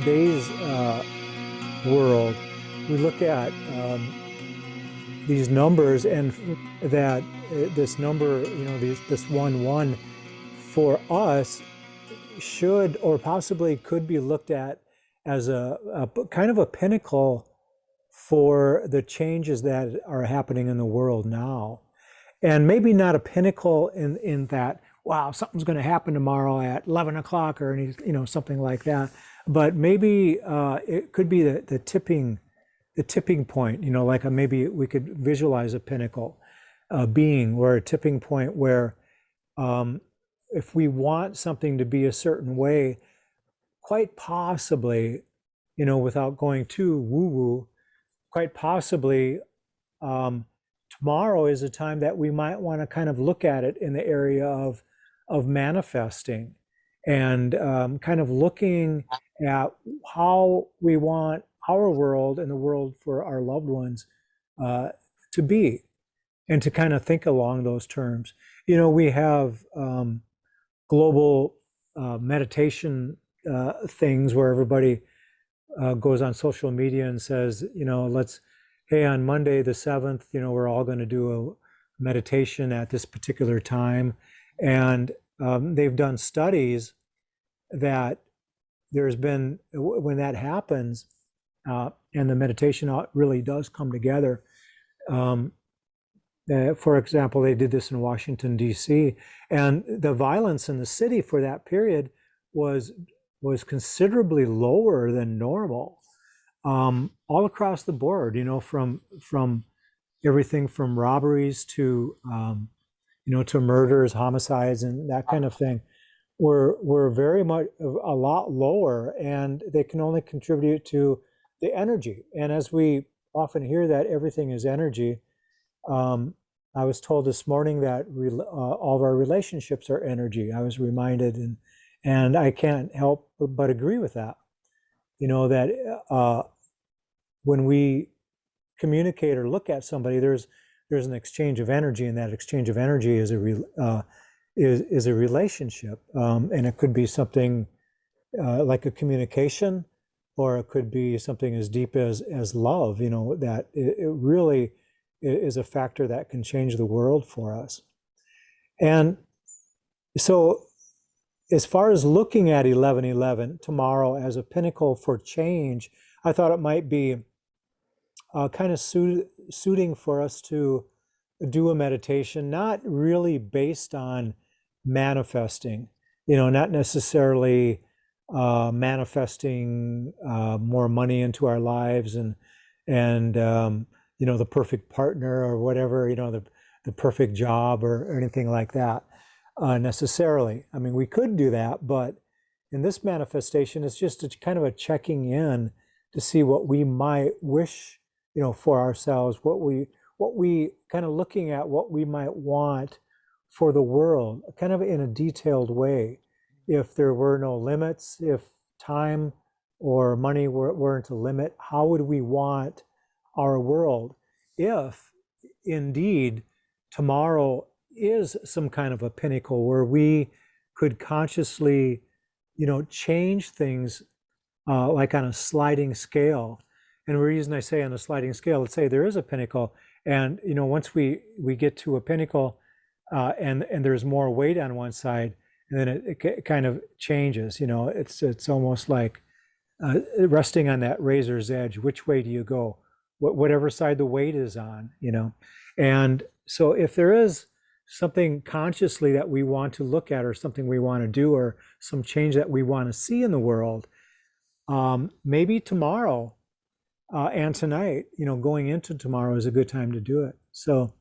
today's world, we look at these numbers and that this number, this 1 1 for us should or possibly could be looked at as a kind of a pinnacle for the changes that are happening in the world now. And maybe not a pinnacle in that, wow, something's going to happen tomorrow at 11 o'clock or any, something like that. But maybe it could be the tipping point, like maybe we could visualize a pinnacle being or a tipping point where if we want something to be a certain way, quite possibly, without going too woo-woo, quite possibly tomorrow is a time that we might want to kind of look at it in the area of manifesting and kind of looking at how we want our world and the world for our loved ones to be, and to kind of think along those terms. We have global meditation things where everybody goes on social media and says, hey, on Monday the 7th, we're all going to do a meditation at this particular time. And they've done studies that there's been, when that happens, and the meditation really does come together. For example, they did this in Washington, D.C., and the violence in the city for that period was considerably lower than normal, all across the board. From everything from robberies to to murders, homicides, and that kind of thing, were very much a lot lower, and they can only contribute to the energy. And as we often hear that everything is energy, I was told this morning that all of our relationships are energy. I was reminded, and I can't help but agree with that. That when we communicate or look at somebody, there's an exchange of energy, and that exchange of energy is a relationship, and it could be something like a communication, or it could be something as deep as love. That it really is a factor that can change the world for us. And so, as far as looking at 11/11 tomorrow as a pinnacle for change, I thought it might be kind of suiting for us to do a meditation, not really based on manifesting, not necessarily manifesting more money into our lives and the perfect partner or whatever, the perfect job or anything like that necessarily. I mean, we could do that, but in this manifestation, it's just a kind of a checking in to see what we might wish, for ourselves, what we kind of looking at what we might want for the world, kind of in a detailed way. If there were no limits, if time or money weren't a limit, how would we want our world if indeed tomorrow is some kind of a pinnacle where we could consciously, change things like on a sliding scale. And the reason I say on a sliding scale, let's say there is a pinnacle, and once we get to a pinnacle and there's more weight on one side, and then it kind of changes. It's almost like resting on that razor's edge. Which way do you go? Whatever side the weight is on, And so if there is something consciously that we want to look at, or something we want to do, or some change that we want to see in the world, maybe tomorrow and tonight, going into tomorrow is a good time to do it. So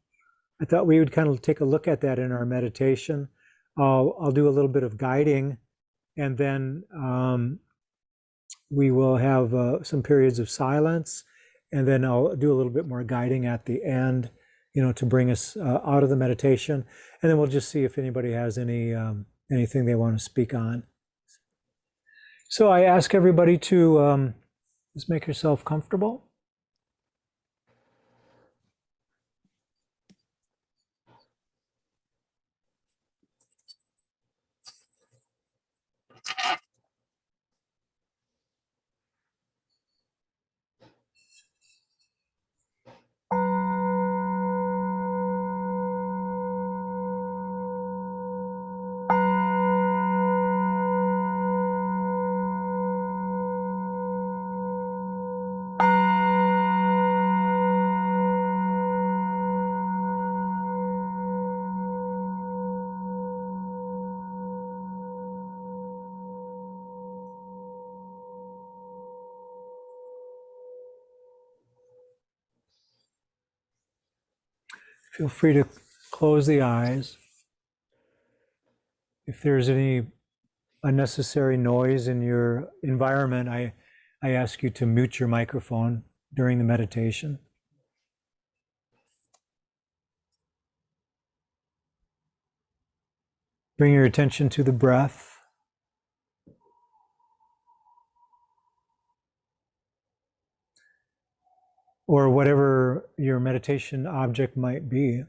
I thought we would kind of take a look at that in our meditation. I'll do a little bit of guiding, and then we will have some periods of silence, and then I'll do a little bit more guiding at the end, to bring us out of the meditation, and then we'll just see if anybody has anything they want to speak on. So I ask everybody to just make yourself comfortable. Feel free to close the eyes. If there's any unnecessary noise in your environment, I ask you to mute your microphone during the meditation. Bring your attention to the breath. Or whatever your meditation object might be.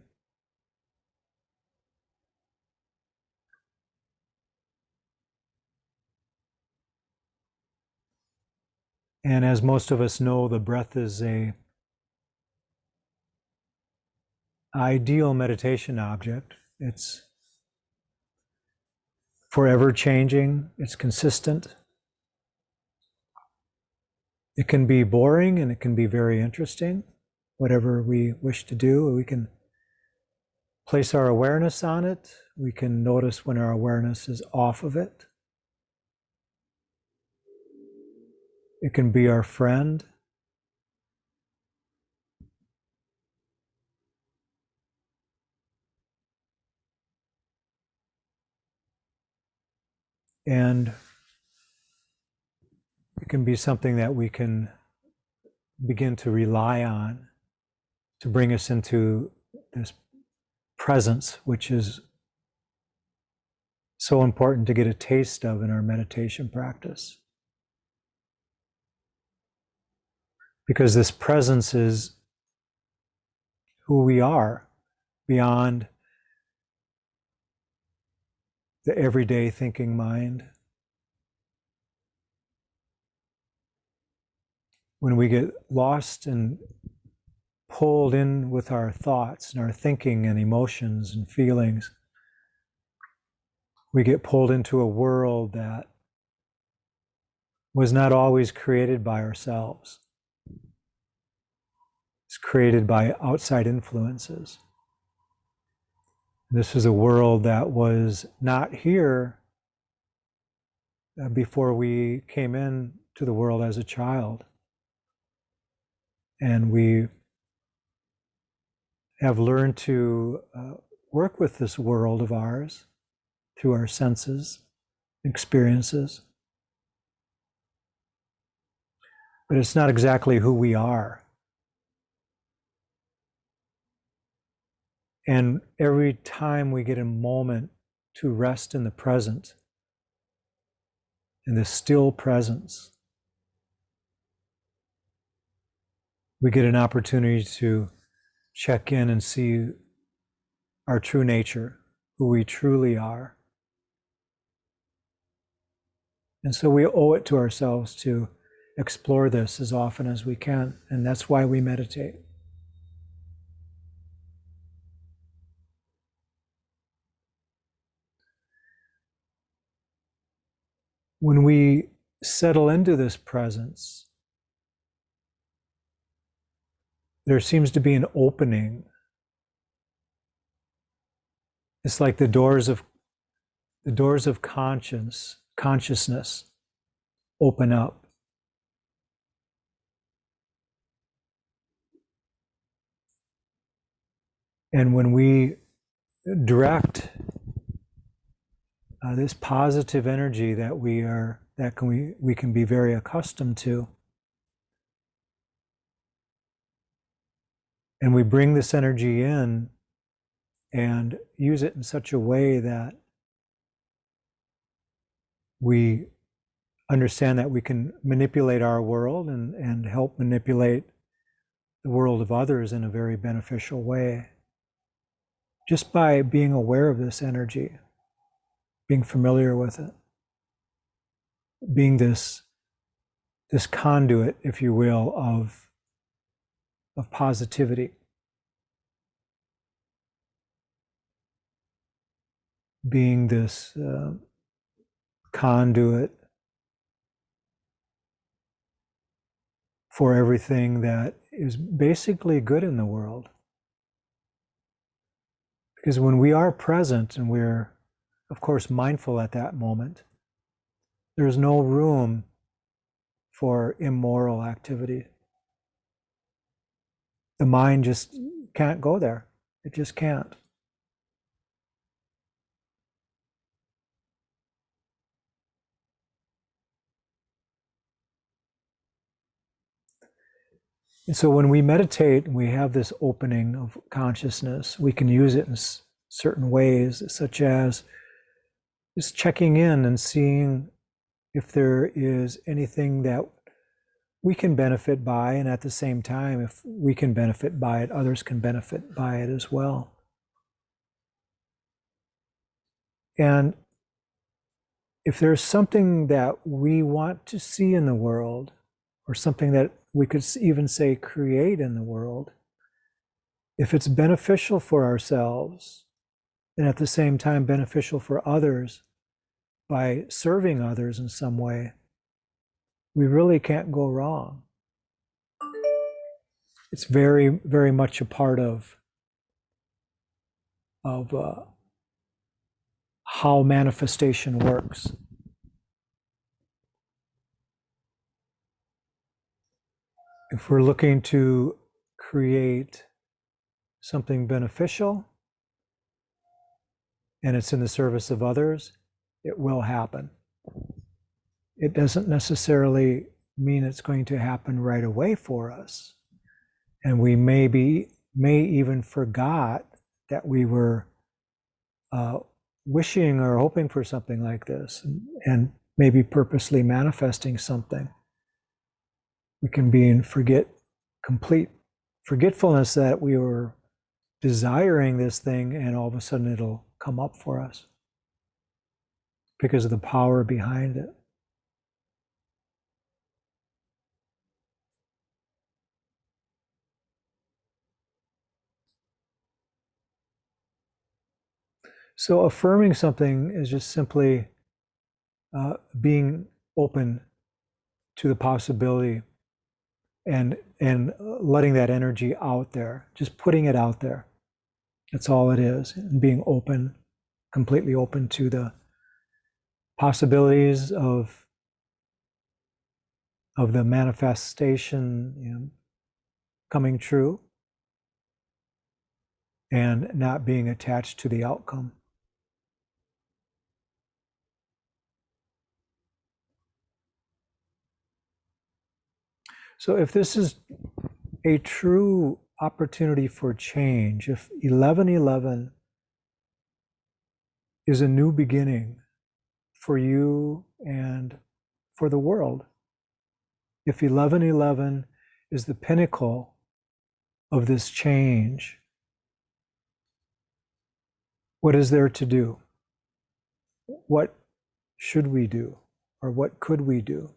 And as most of us know, the breath is a ideal meditation object. It's forever changing, it's consistent. It can be boring and it can be very interesting. Whatever we wish to do, we can place our awareness on it. We can notice when our awareness is off of it. It can be our friend. And it can be something that we can begin to rely on to bring us into this presence, which is so important to get a taste of in our meditation practice. Because this presence is who we are beyond the everyday thinking mind. When we get lost and pulled in with our thoughts and our thinking and emotions and feelings, we get pulled into a world that was not always created by ourselves. It's created by outside influences. This is a world that was not here before we came in to the world as a child. And we have learned to work with this world of ours through our senses, experiences. But it's not exactly who we are. And every time we get a moment to rest in the present, in the still presence, we get an opportunity to check in and see our true nature, who we truly are. And so we owe it to ourselves to explore this as often as we can, and that's why we meditate. When we settle into this presence, there seems to be an opening. It's like the doors of consciousness open up. And when we direct this positive energy that we can be very accustomed to, and we bring this energy in and use it in such a way that we understand that we can manipulate our world and help manipulate the world of others in a very beneficial way, just by being aware of this energy, being familiar with it, being this conduit, if you will, of positivity, being this conduit for everything that is basically good in the world. Because when we are present and we're, of course, mindful at that moment, there's no room for immoral activity. The mind just can't go there. It just can't. And so when we meditate and we have this opening of consciousness, we can use it in certain ways, such as just checking in and seeing if there is anything that we can benefit by, and at the same time, if we can benefit by it, others can benefit by it as well. And if there's something that we want to see in the world, or something that we could even say create in the world, if it's beneficial for ourselves and at the same time beneficial for others by serving others in some way, we really can't go wrong. It's very, very much a part of how manifestation works. If we're looking to create something beneficial and it's in the service of others, it will happen. It doesn't necessarily mean it's going to happen right away for us. And we may even forgot that we were wishing or hoping for something like this, and maybe purposely manifesting something. We can be in complete forgetfulness that we were desiring this thing, and all of a sudden it'll come up for us because of the power behind it. So affirming something is just simply being open to the possibility and letting that energy out there, just putting it out there. That's all it is, and being open, completely open to the possibilities of the manifestation, coming true, and not being attached to the outcome. So if this is a true opportunity for change, if 1111 is a new beginning for you and for the world, if 1111 is the pinnacle of this change, what is there to do? What should we do? Or what could we do?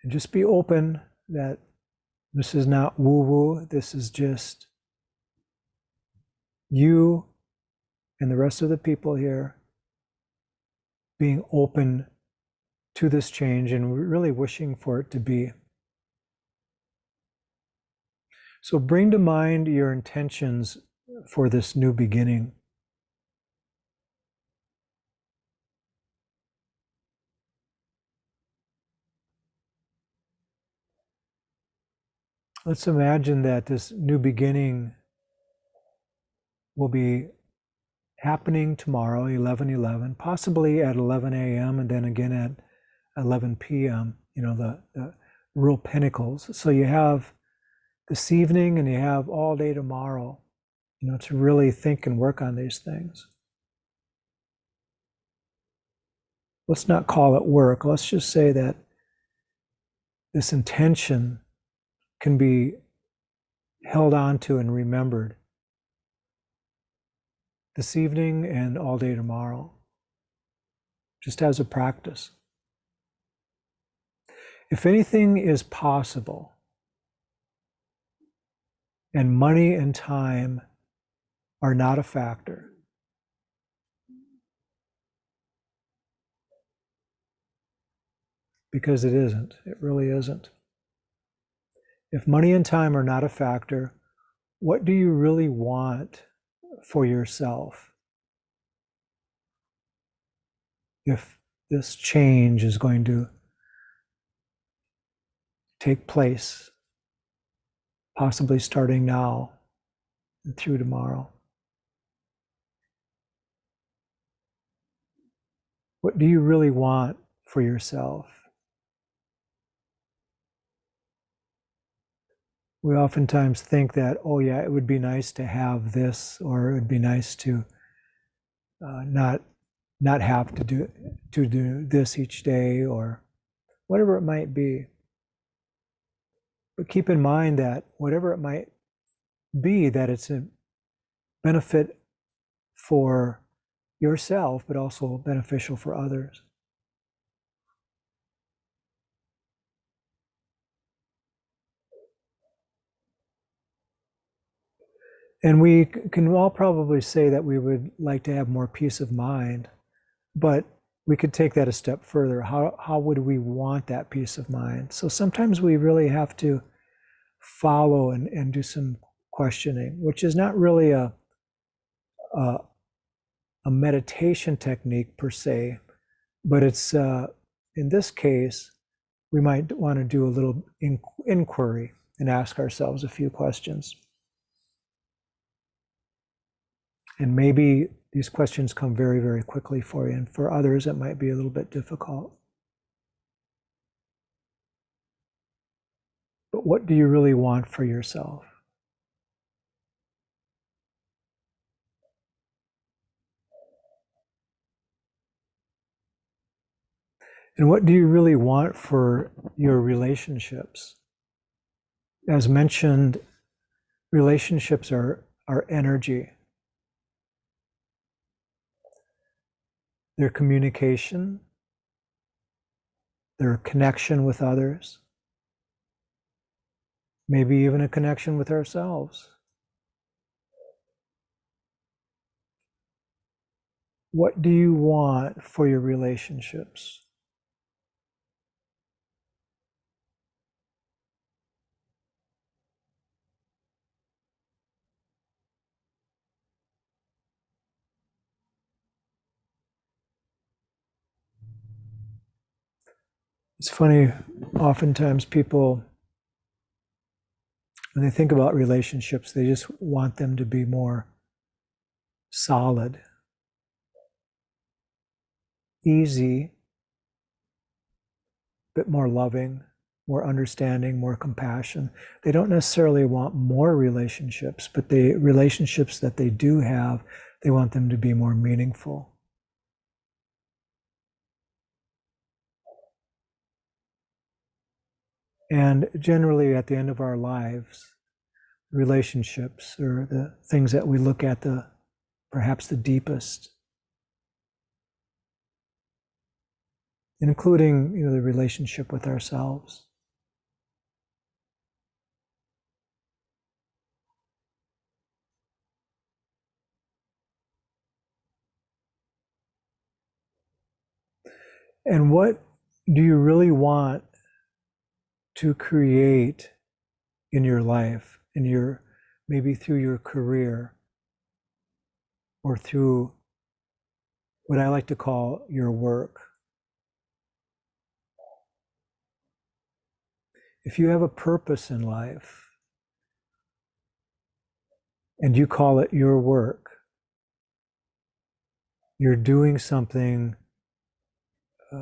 And just be open that this is not woo-woo. This is just you and the rest of the people here being open to this change and really wishing for it to be. So bring to mind your intentions for this new beginning. Let's imagine that this new beginning will be happening tomorrow, 11/11, possibly at 11 a.m. and then again at 11 p.m., the real pinnacles. So you have this evening and you have all day tomorrow, to really think and work on these things. Let's not call it work. Let's just say that this intention can be held on to and remembered this evening and all day tomorrow, just as a practice. If anything is possible, and money and time are not a factor, because it isn't, it really isn't. If money and time are not a factor, what do you really want for yourself? If this change is going to take place, possibly starting now and through tomorrow. What do you really want for yourself? We oftentimes think that, oh yeah, it would be nice to have this, or it would be nice to not have to do this each day, or whatever it might be. But keep in mind that whatever it might be, that it's a benefit for yourself, but also beneficial for others. And we can all probably say that we would like to have more peace of mind, but we could take that a step further. How would we want that peace of mind? So sometimes we really have to follow and do some questioning, which is not really a meditation technique per se, but it's in this case, we might want to do a little inquiry and ask ourselves a few questions. And maybe these questions come very, very quickly for you, and for others, it might be a little bit difficult. But what do you really want for yourself? And what do you really want for your relationships? As mentioned, relationships are energy. Their communication, their connection with others, maybe even a connection with ourselves. What do you want for your relationships? It's funny, oftentimes people, when they think about relationships, they just want them to be more solid, easy, a bit more loving, more understanding, more compassion. They don't necessarily want more relationships, but the relationships that they do have, they want them to be more meaningful. And generally, at the end of our lives, relationships are the things that we look at perhaps the deepest, including the relationship with ourselves. And what do you really want to create in your life, maybe through your career, or through what I like to call your work? If you have a purpose in life and you call it your work, you're doing something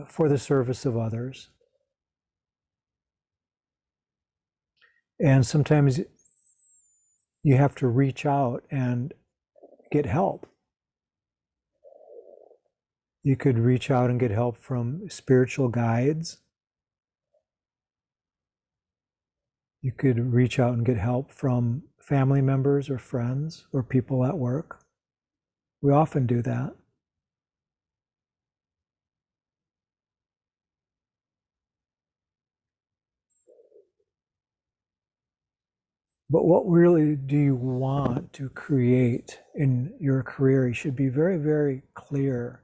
for the service of others. And sometimes you have to reach out and get help. You could reach out and get help from spiritual guides. You could reach out and get help from family members or friends or people at work. We often do that. But what really do you want to create in your career? You should be very, very clear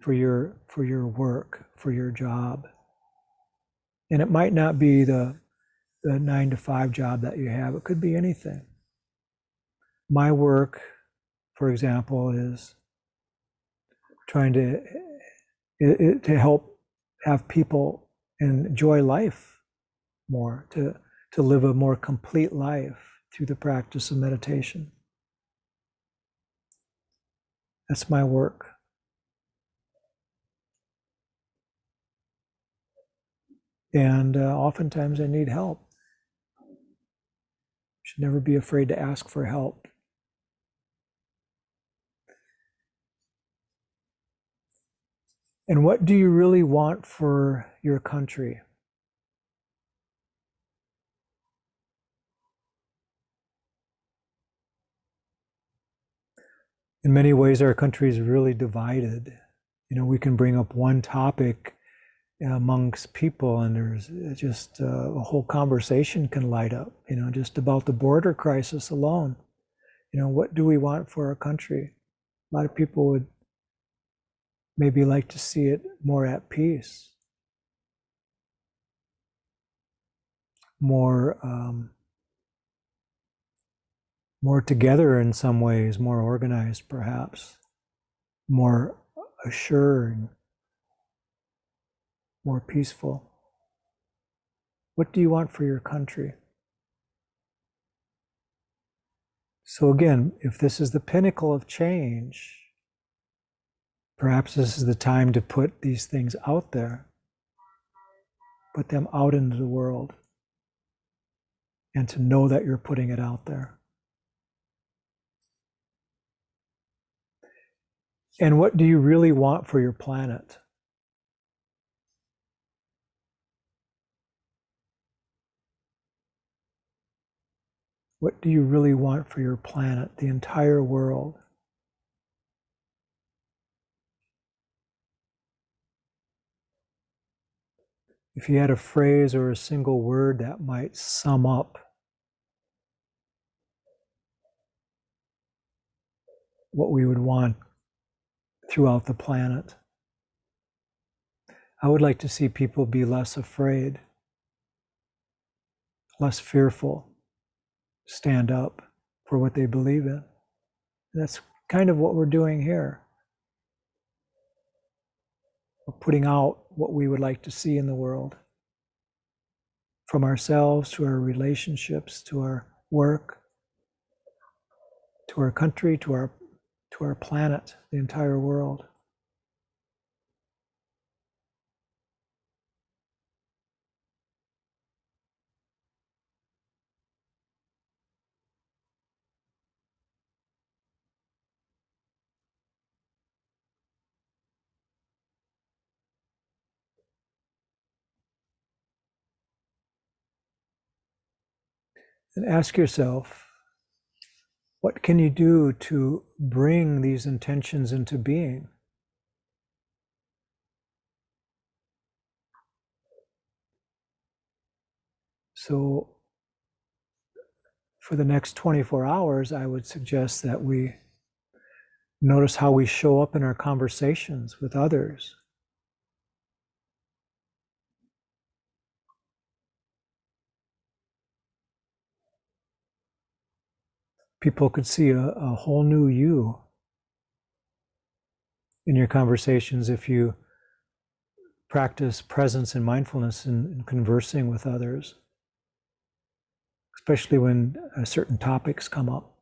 for your work, for your job. And it might not be the 9 to 5 job that you have. It could be anything. My work, for example, is trying to help have people enjoy life more, to live a more complete life through the practice of meditation. That's my work. And oftentimes I need help. Should never be afraid to ask for help. And what do you really want for your country? In many ways, our country is really divided. You know, we can bring up one topic amongst people, and there's just a whole conversation can light up, you know, just about the border crisis alone. You know, what do we want for our country? A lot of people would maybe like to see it more at peace, more more together in some ways, more organized perhaps, more assuring, more peaceful. What do you want for your country? So again, if this is the pinnacle of change, perhaps this is the time to put these things out there, put them out into the world, and to know that you're putting it out there. And what do you really want for your planet? What do you really want for your planet, the entire world? If you had a phrase or a single word that might sum up what we would want throughout the planet, I would like to see people be less afraid, less fearful, stand up for what they believe in. That's kind of what we're doing here. We're putting out what we would like to see in the world, from ourselves to our relationships, to our work, to our country, to our planet, the entire world. And ask yourself, what can you do to bring these intentions into being? So for the next 24 hours, I would suggest that we notice how we show up in our conversations with others. People could see a whole new you in your conversations if you practice presence and mindfulness in conversing with others, especially when certain topics come up.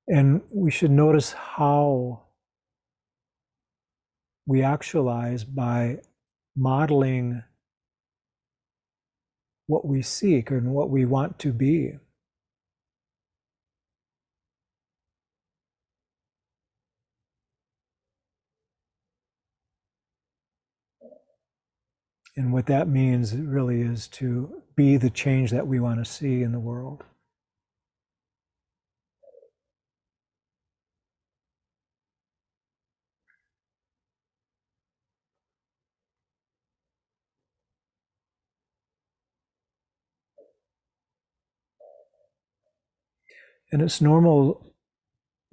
And we should notice how we actualize by modeling what we seek and what we want to be. And what that means really is to be the change that we want to see in the world. And it's normal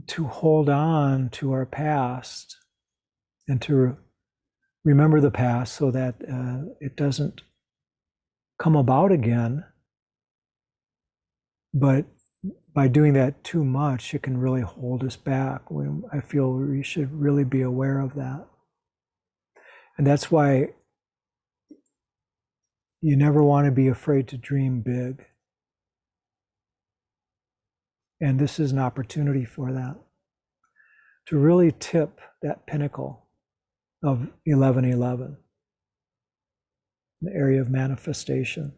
to hold on to our past and to remember the past so that it doesn't come about again. But by doing that too much, it can really hold us back. I feel we should really be aware of that. And that's why you never want to be afraid to dream big. And this is an opportunity for that, to really tip that pinnacle of 1111, the area of manifestation.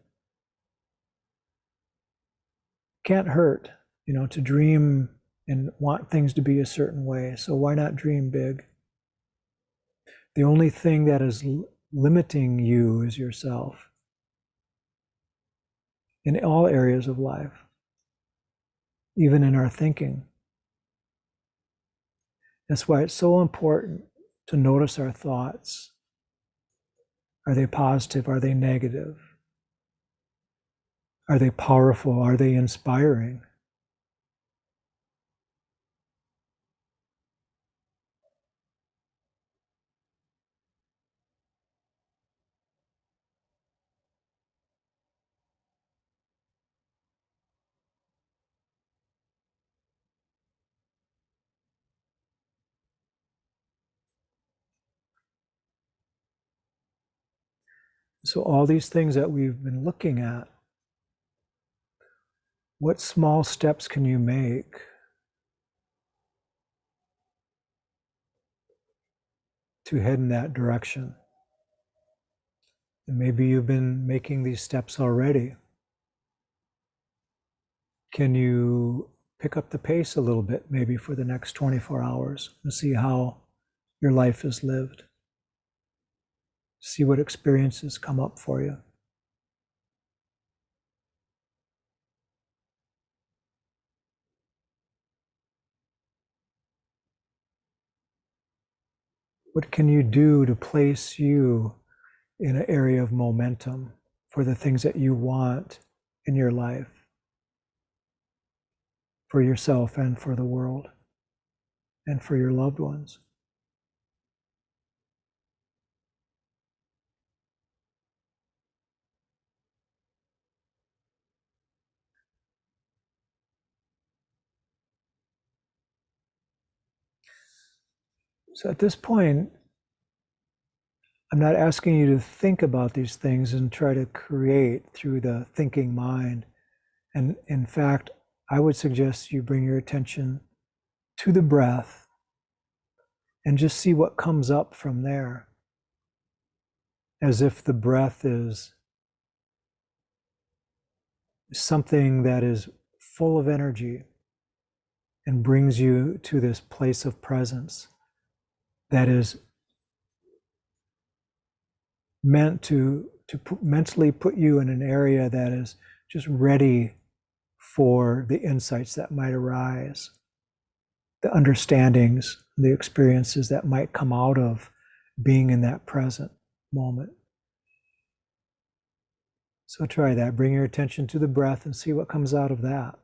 Can't hurt, to dream and want things to be a certain way. So why not dream big? The only thing that is limiting you is yourself in all areas of life, even in our thinking. That's why it's so important to notice our thoughts. Are they positive? Are they negative? Are they powerful? Are they inspiring? So, all these things that we've been looking at, what small steps can you make to head in that direction? And maybe you've been making these steps already. Can you pick up the pace a little bit, maybe for the next 24 hours, and see how your life is lived? See what experiences come up for you. What can you do to place you in an area of momentum for the things that you want in your life, for yourself and for the world and for your loved ones? So at this point, I'm not asking you to think about these things and try to create through the thinking mind. And in fact, I would suggest you bring your attention to the breath and just see what comes up from there, as if the breath is something that is full of energy and brings you to this place of presence that is meant to mentally put you in an area that is just ready for the insights that might arise, the understandings, the experiences that might come out of being in that present moment. So try that. Bring your attention to the breath and see what comes out of that.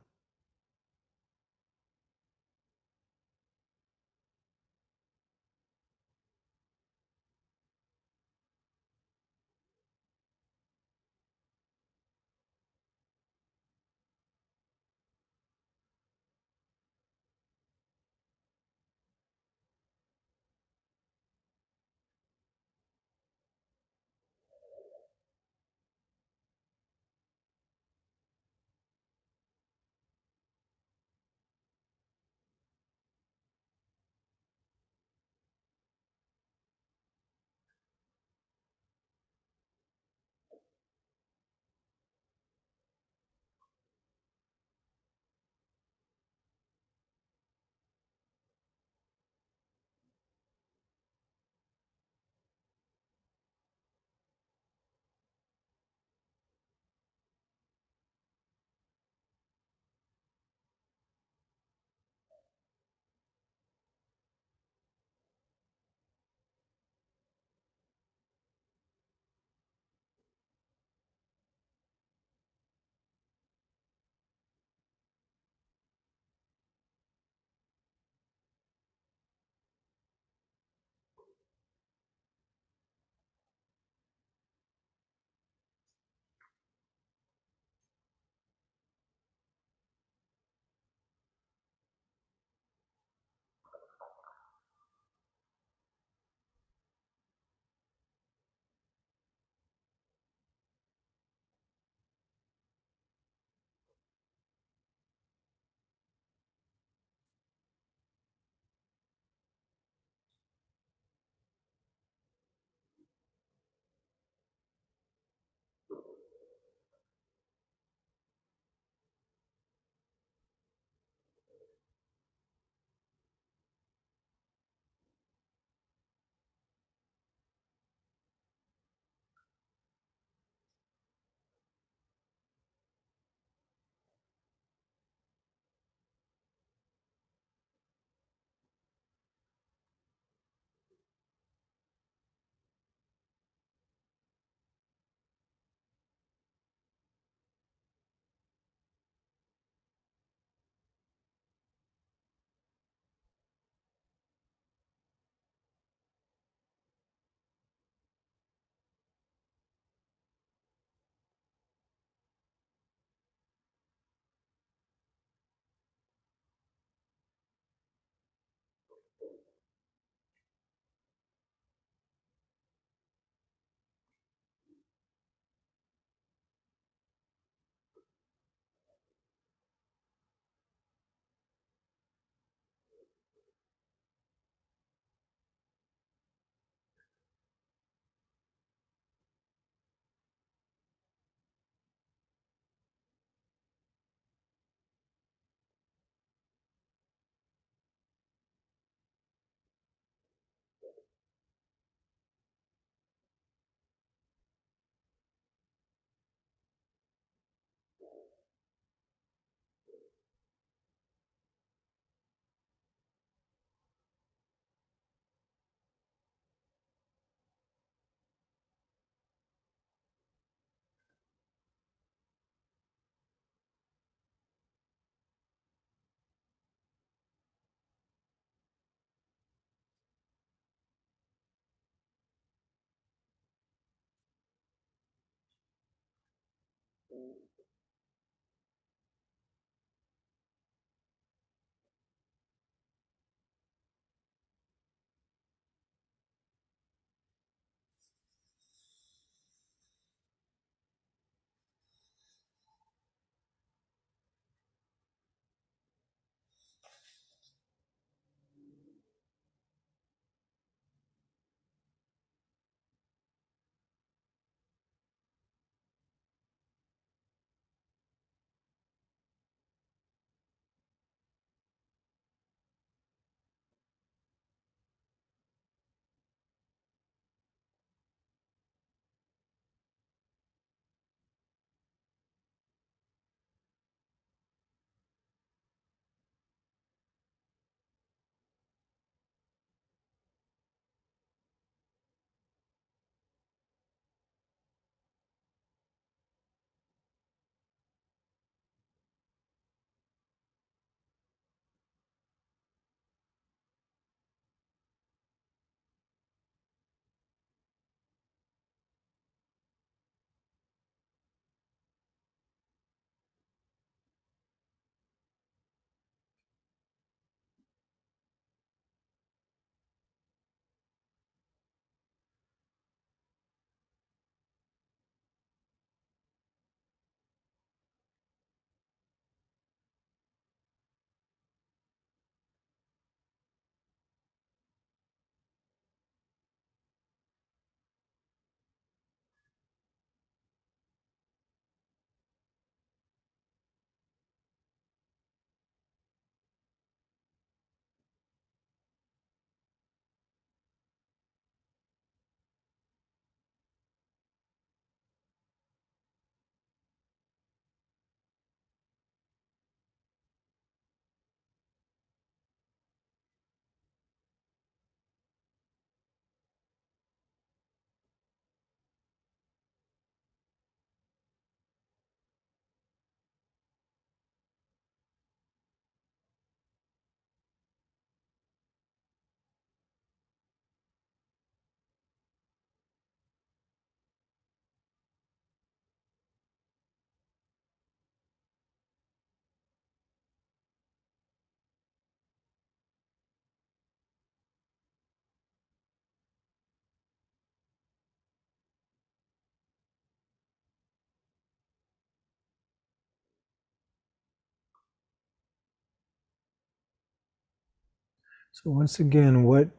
So once again, what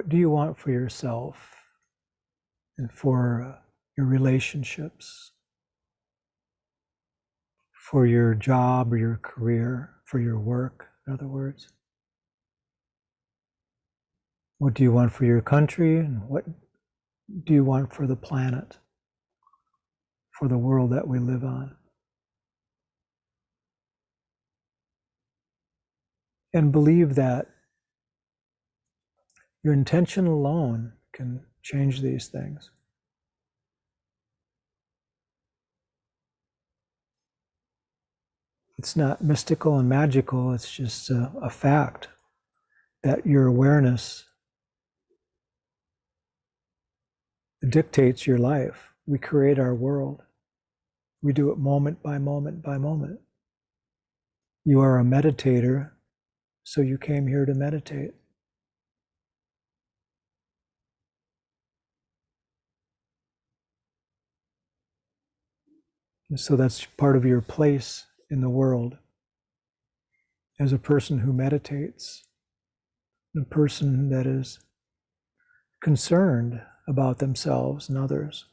do you want for yourself and for your relationships, for your job or your career, for your work, in other words? What do you want for your country, and what do you want for the planet, for the world that we live on? And believe that your intention alone can change these things. It's not mystical and magical, it's just a fact that your awareness dictates your life. We create our world. We do it moment by moment by moment. You are a meditator, so you came here to meditate. And so that's part of your place in the world as a person who meditates, a person that is concerned about themselves and others.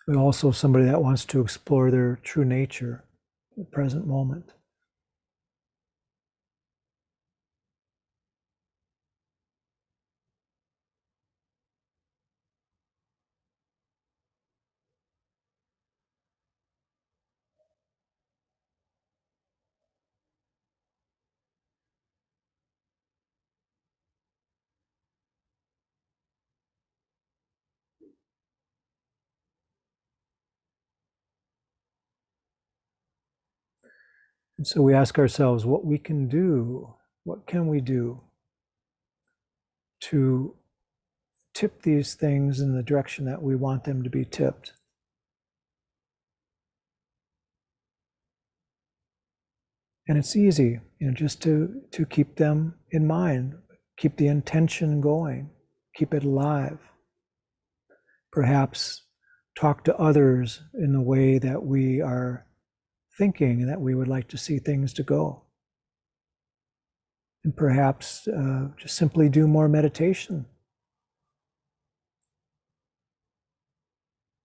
But also somebody that wants to explore their true nature, the present moment. And so we ask ourselves what we can do, what can we do to tip these things in the direction that we want them to be tipped. And it's easy, just to keep them in mind, keep the intention going, keep it alive. Perhaps talk to others in the way that we are thinking and that we would like to see things to go. And perhaps just simply do more meditation.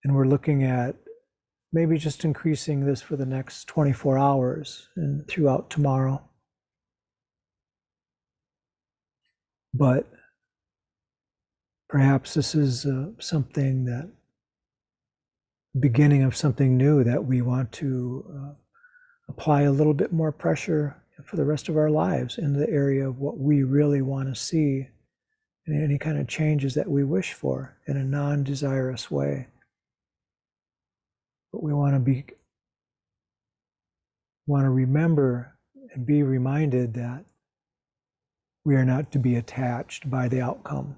And we're looking at maybe just increasing this for the next 24 hours and throughout tomorrow. But perhaps this is something that, beginning of something new that we want to apply a little bit more pressure for the rest of our lives in the area of what we really want to see and any kind of changes that we wish for in a non-desirous way. But we want to remember and be reminded that we are not to be attached by the outcome,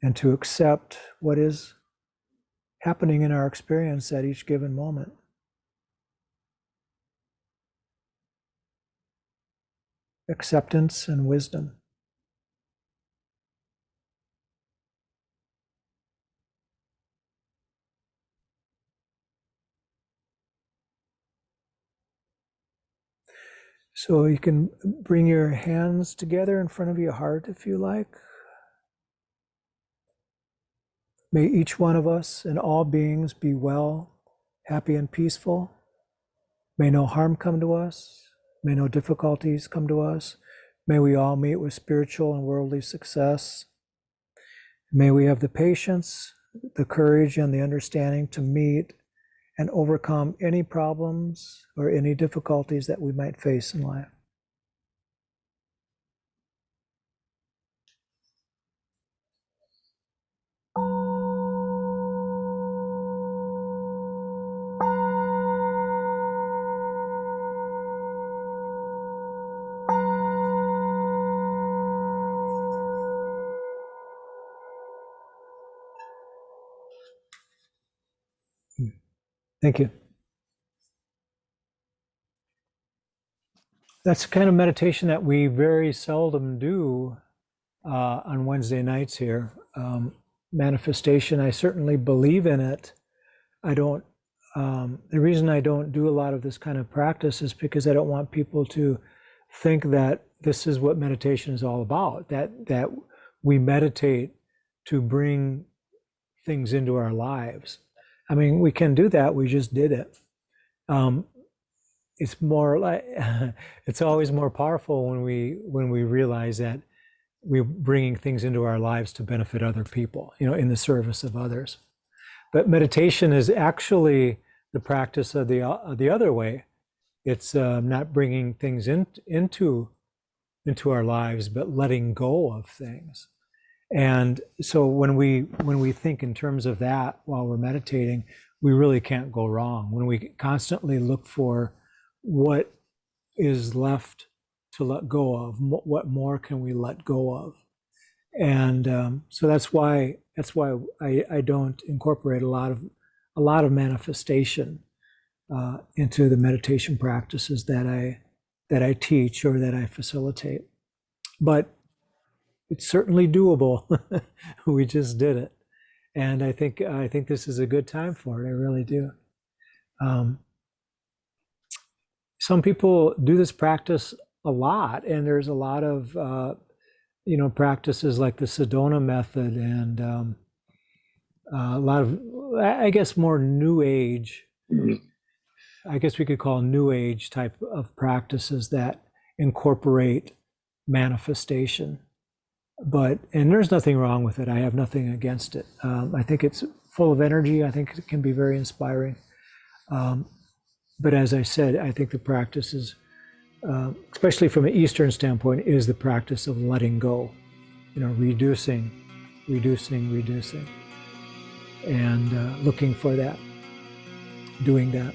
and to accept what is happening in our experience at each given moment. Acceptance and wisdom. So you can bring your hands together in front of your heart if you like. May each one of us and all beings be well, happy, and peaceful. May no harm come to us. May no difficulties come to us. May we all meet with spiritual and worldly success. May we have the patience, the courage, and the understanding to meet and overcome any problems or any difficulties that we might face in life. Thank you. That's the kind of meditation that we very seldom do on Wednesday nights here. Manifestation, I certainly believe in it. I don't, the reason I don't do a lot of this kind of practice is because I don't want people to think that this is what meditation is all about, that we meditate to bring things into our lives. I mean, we can do that, we just did it. It's more like, it's always more powerful when we realize that we're bringing things into our lives to benefit other people, in the service of others. But meditation is actually the practice of the other way. It's not bringing things into our lives, but letting go of things. And so when we think in terms of that while we're meditating, we really can't go wrong. When we constantly look for what is left to let go of, what more can we let go of? And so that's why I don't incorporate a lot of manifestation into the meditation practices that I teach or that I facilitate. But it's certainly doable. We just did it, and I think this is a good time for it. I really do. Some people do this practice a lot, and there's a lot of practices like the Sedona method and a lot of, I guess, more New Age. I guess we could call New Age type of practices that incorporate manifestation. And there's nothing wrong with it. I have nothing against it. I think it's full of energy. I think it can be very inspiring. But as I said, I think the practice is, especially from an Eastern standpoint, is the practice of letting go, reducing, and looking for that, doing that.